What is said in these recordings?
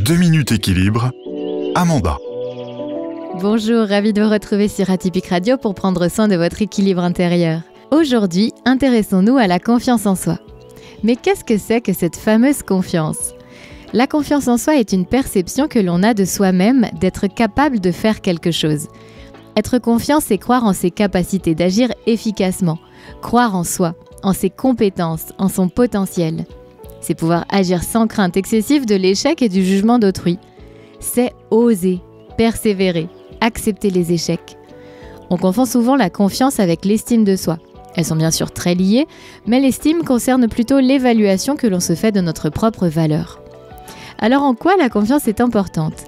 2 minutes équilibre, Amanda. Bonjour, ravie de vous retrouver sur Atypique Radio pour prendre soin de votre équilibre intérieur. Aujourd'hui, intéressons-nous à la confiance en soi. Mais qu'est-ce que c'est que cette fameuse confiance ? La confiance en soi est une perception que l'on a de soi-même d'être capable de faire quelque chose. Être confiant, c'est croire en ses capacités d'agir efficacement, croire en soi, en ses compétences, en son potentiel. C'est pouvoir agir sans crainte excessive de l'échec et du jugement d'autrui. C'est oser, persévérer, accepter les échecs. On confond souvent la confiance avec l'estime de soi. Elles sont bien sûr très liées, mais l'estime concerne plutôt l'évaluation que l'on se fait de notre propre valeur. Alors en quoi la confiance est importante ?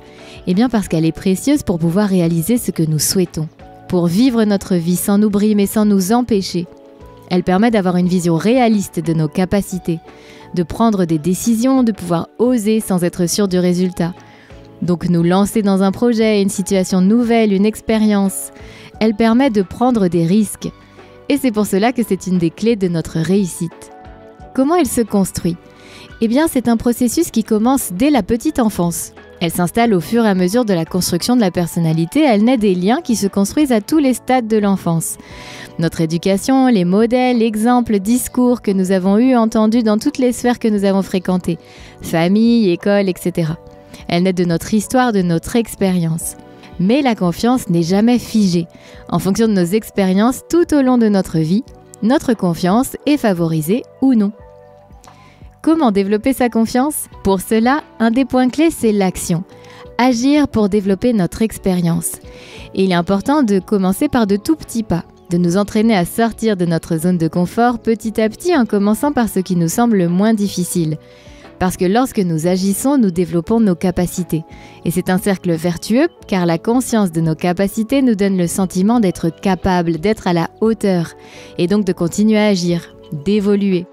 Eh bien parce qu'elle est précieuse pour pouvoir réaliser ce que nous souhaitons, pour vivre notre vie sans nous brimer, sans nous empêcher. Elle permet d'avoir une vision réaliste de nos capacités, de prendre des décisions, de pouvoir oser sans être sûr du résultat. Donc nous lancer dans un projet, une situation nouvelle, une expérience. Elle permet de prendre des risques. Et c'est pour cela que c'est une des clés de notre réussite. Comment elle se construit ? Eh bien, c'est un processus qui commence dès la petite enfance. Elle s'installe au fur et à mesure de la construction de la personnalité. Elle naît des liens qui se construisent à tous les stades de l'enfance. Notre éducation, les modèles, exemples, discours que nous avons entendus dans toutes les sphères que nous avons fréquentées. Famille, école, etc. Elle naît de notre histoire, de notre expérience. Mais la confiance n'est jamais figée. En fonction de nos expériences tout au long de notre vie, notre confiance est favorisée ou non. Comment développer sa confiance ? Pour cela, un des points clés, c'est l'action. Agir pour développer notre expérience. Et il est important de commencer par de tout petits pas, de nous entraîner à sortir de notre zone de confort petit à petit en commençant par ce qui nous semble le moins difficile. Parce que lorsque nous agissons, nous développons nos capacités. Et c'est un cercle vertueux, car la conscience de nos capacités nous donne le sentiment d'être capable, d'être à la hauteur, et donc de continuer à agir, d'évoluer.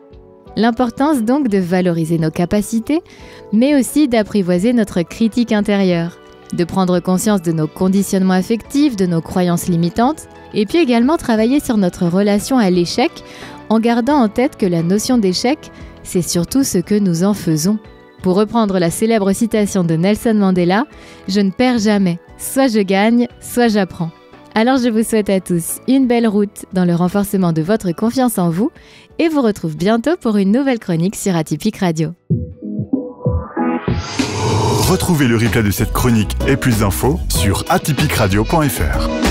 L'importance donc de valoriser nos capacités, mais aussi d'apprivoiser notre critique intérieure, de prendre conscience de nos conditionnements affectifs, de nos croyances limitantes, et puis également travailler sur notre relation à l'échec, en gardant en tête que la notion d'échec, c'est surtout ce que nous en faisons. Pour reprendre la célèbre citation de Nelson Mandela, « Je ne perds jamais, soit je gagne, soit j'apprends ». Alors je vous souhaite à tous une belle route dans le renforcement de votre confiance en vous et vous retrouve bientôt pour une nouvelle chronique sur Atypique Radio. Retrouvez le replay de cette chronique et plus d'infos sur atypiqueradio.fr.